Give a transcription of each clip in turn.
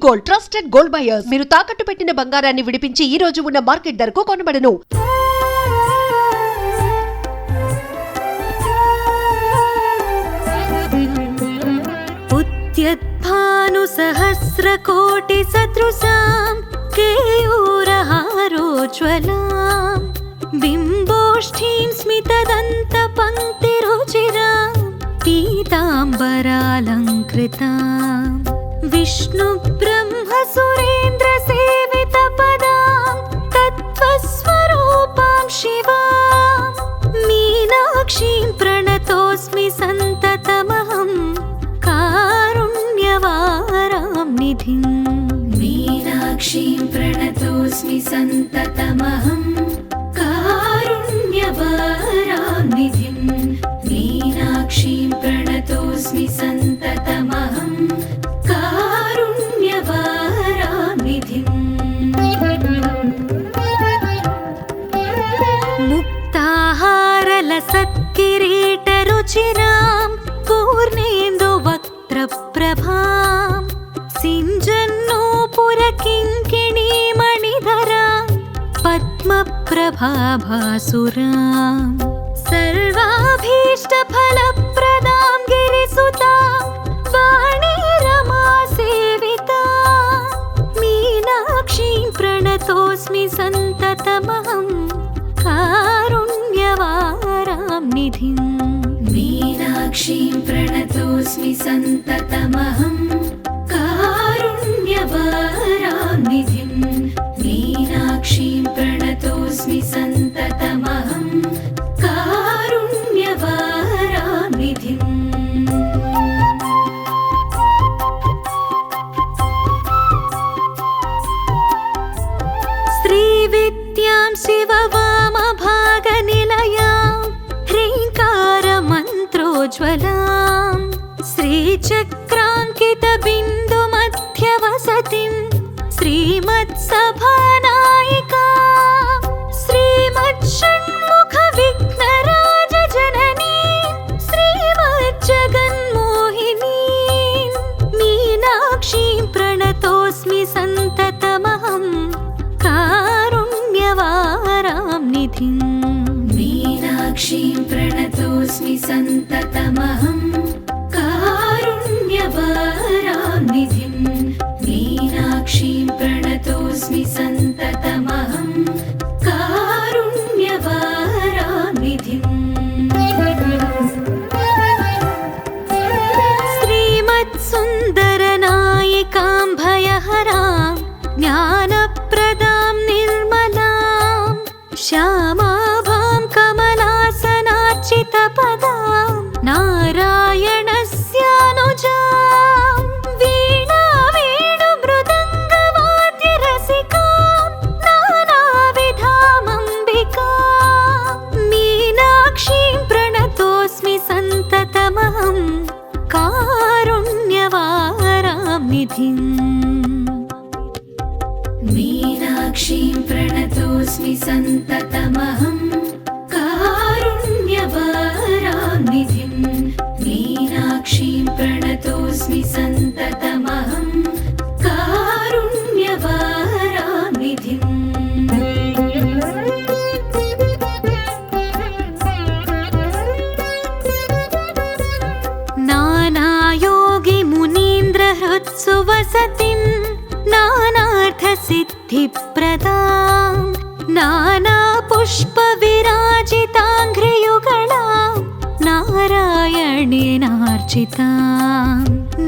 Gold trusted gold buyers మీరు తాకట్టు పెట్టిన బంగారాన్ని విడిపించి ఈ రోజు ఉన్న మార్కెట్ ధరకు కొనబడను. ఉత్యద్భాను సహస్రకోటి సదృశాం కేయూరహారోజ్వలాం బింబోష్ఠీం స్మితదంత పంక్తిరుచిరాం పీతాంబరాలంకృతాం విష్ణు బ్రహ్మ సురేంద్ర సేవిత పదాం తత్వస్వరూపాం శివాం మీనాక్షీం ప్రణతోస్మి సంతతమహం కారుణ్యవారాం నిధిం. మీనాక్షీం ప్రణతోస్మి సంతతమహం కారుణ్యవారాం నిధిం. మీనాక్షీం ప్రణతోస్మి సంతతమహం కారుణ్యవారానిధిం. ముక్తాహారలసత్కిరీటరుచిరాం పూర్ణేందువక్త్రప్రభాం సింజన్నూపురకింకిణీమణిధరాం పద్మప్రభాభాసురాం సర్వాభీష్టఫలప్రదాం గిరిసుతాం వాణీ రమా సేవితా మీనాక్షీం ప్రణతోస్మి సంతతమహం కారుణ్యవారాం నిధిం. మీనాక్షీం ప్రణతోస్మి సంతతమహం కారుణ్యవారానిధిం. మీనాక్షీం ప్రణతోస్మి సంతతమహం కారుణ్యవారానిధిం. శ్రీవిద్యాం శివవామభాగనిలయాం హ్రీంకారమంత్రోజ్వలాం శ్రీచక్రాంకితబిందుమధ్యవసతిం శ్రీమత్సభానాయికాం శ్రీమచ్చణ్ముఖవిఘ్నరాజజననీం శ్రీమజ్జగన్మోహినీం మీనాక్షీం ప్రణతోస్మి సంతతమహం కారుణ్యవారాం నిధిం. మీనాక్షీం ప్రణతోస్మి సంతతమహం కారుణ్యవారానిధిం. మీనాక్షీం ప్రణతోస్మి సంతతమహం కారుణ్యవారానిధిం. శ్రీమత్సుందరనాయికాం భయహరాం జ్ఞానప్రదాం నిర్మలాం శ్యామాభాం కమలాసనార్చితపదాం నారాయణస్యానుజాం వీణా వేణుమృదంగవాద్యరసికాం నానావిధామంబికాం మీనాక్షీం ప్రణతోస్మి సంతతమహం కారుణ్యవారాం నిధిం. మీనాక్షీం ప్రణతోస్మి సంతతమహం కారుణ్యవారానిధిం. మీనాక్షీం ప్రణతోస్మి సంతతమహం కారుణ్యవారానిధిం. నానాయోగి మునీంద్రహృత్సు వసతిం నానార్థసిద్ధిప్రదాం నానాపుష్పవిరాజితాంఘ్రియుగళాం నారాయణేనార్చితాం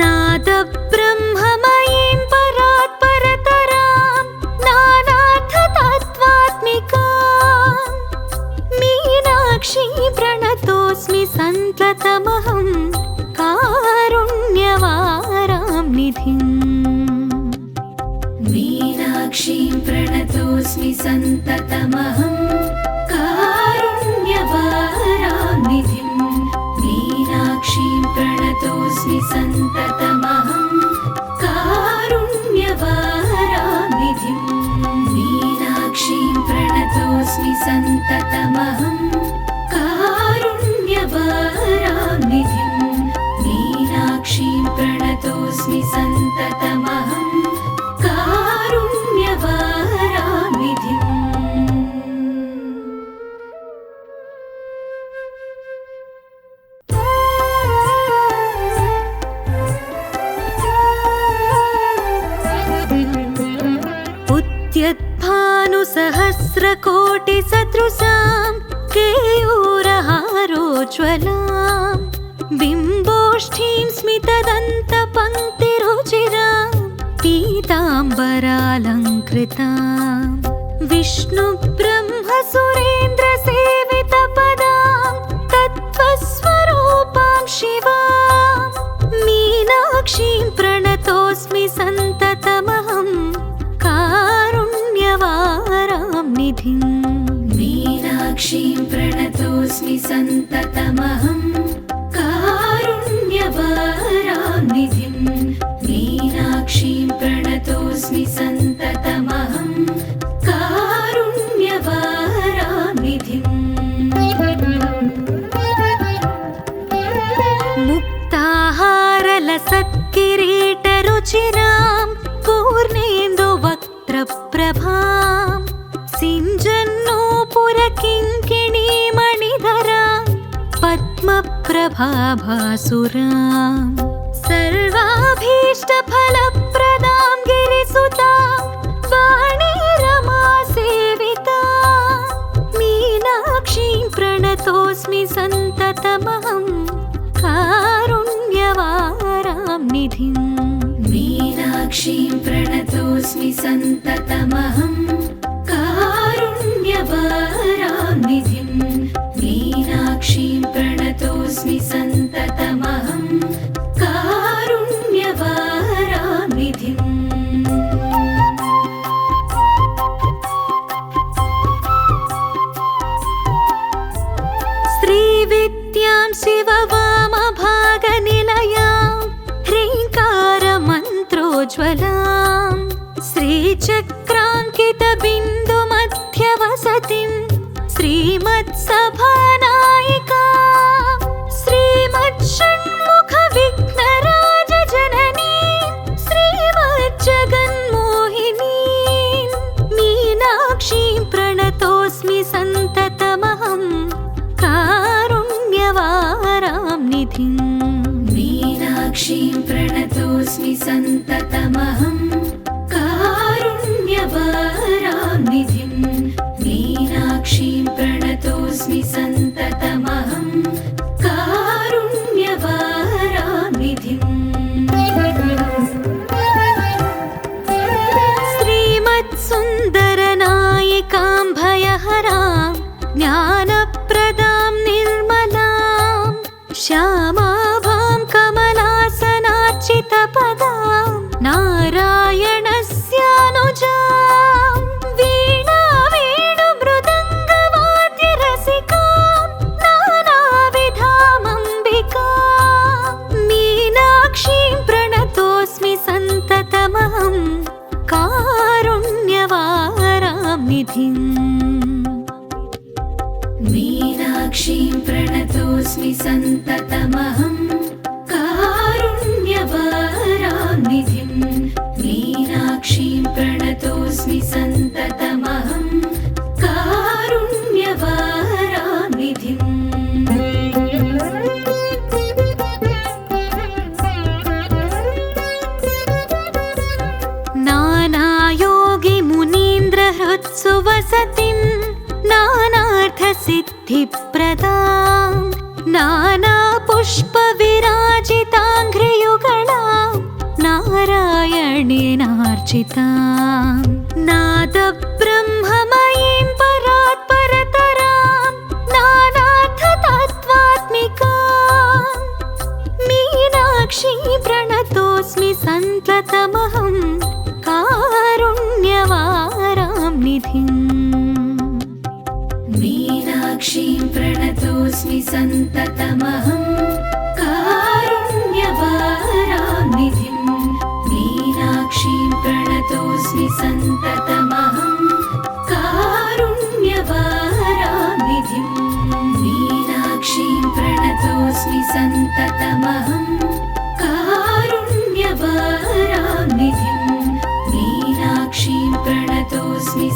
నాదబ్రహ్మమయీం పరాత్పరతరాం నానార్థతత్వాత్మికాం మీనాక్షీం ప్రణతోస్మి సంతతమహం కారుణ్యవారాం నిధిం. మీనాక్షీం ప్రణతోస్మి సంతతమహం కారుణ్యవారానిధిం. మీనాక్షీం ప్రణతోస్మి సంతతమహం కారుణ్యవారానిధిం. మీనాక్షీం ప్రణతోస్మి సంతతమహం కారుణ్యవారానిధిం. మీనాక్షీం ప్రణతోస్మి సంతతమహం विद्युद्भानुसहस्रकोटिसदृशां केयूरहारोज्ज्वलां बिम्बोष्ठीं स्मितदन्तपङ्क्तिरुचिरां पीताम्बरालङ्कृतां विष्णुब्रह्मसुरेन्द्रसेवितपदां तत्त्वस्वरूपां शिवां मीनाक्षीं प्रणतोऽस्मि सन्ततमहं कारुण्यवारां निधिं मीनाक्षीं प्रणतोऽस्मि सन्ततमहं कारुण्यवारां निधिं मीनाक्षीं प्रणतोऽस्मि सन्ततमहं कारुण्यवारां निधिम् मुक्ताहारलसत्किरीटरुचिरां पूर्णेन्दुवक्त्रप्रभां सिञ्जन्नूपुरकिङ्किणीमणिधरां पद्मप्रभाभासुरां सर्वाभीष्टफलप्रदां गिरिसुतां वाणीरमासेवितां मीनाक्षीं प्रणतोऽस्मि सन्ततमहं कारुण्यवारां निधिं मीनाक्षीं प्रणतोऽस्मि सन्ततमहं कारुण्यवारां निधिं मीनाक्षीं प्रणतोऽस्मि सन्ततमहं कारुण्यवारां निधिम् श्रीविद्यां शिववामभागनिलयां ह्रीङ्कारमन्त्रोज्ज्वलां श्रीचक्राङ्कितबिन्दुमध्यवसतिं श्रीमत्सभानायिकां श्रीमच्छण्मुखविघ्नराजजननीं श्रीमज्जगन्मोहिनीं मीनाक्षीं प्रणतोऽस्मि सन्ततमहं कारुण्यवारां निधिं मीनाक्षीं प्रणतोऽस्मि सन्ततमहं कारुण्यवारां निधिं मीनाक्षीं प्रणतोऽस्मि सन्ततमहं कारुण्यवारां निधिम् श्रीमत्सुन्दरनायिकां भयहरां ज्ञानप्रदां निर्मलां श्यामाभां कमलासनार्चितपदां नारायणस्यानुजां वीणावेणुमृदङ्गवाद्यरसिकां नानाविधामम्बिकां मीनाक्षीं प्रणतोऽस्मि सन्ततमहं कारुण्यवारां निधिम् मीनाक्षीं प्रणतोऽस्मि सन्ततमहं कारुण्यवारां निधिं मीनाक्षीं प्रणतोऽस्मि सन्ततमहं कारुण्यवारां निधिम् नानायोगिमुनीन्द्रहृत्सु वसतिं नानार्थसिद्धिप्रदां नानापुष्पविराजिताङ्घ्रियुगलां नारायणेनार्चितां नादब्रह्ममयीं परात्परतरां नानार्थतत्त्वात्मिकां मीनाक्षीं प्रणतोऽस्मि सन्ततमहं कारुण्यवारां निधिम् मीनाक्षीं प्रणतोऽस्मि सन्ततमहं कारुण्यवारां निधिं मीनाक्षीं प्रणतोऽस्मि सन्ततमहं कारुण्यवारां निधिं मीनाक्षीं प्रणतोऽस्मि सन्ततमहं कारुण्यवारां निधिं मीनाक्षीं प्रणतोऽस्मि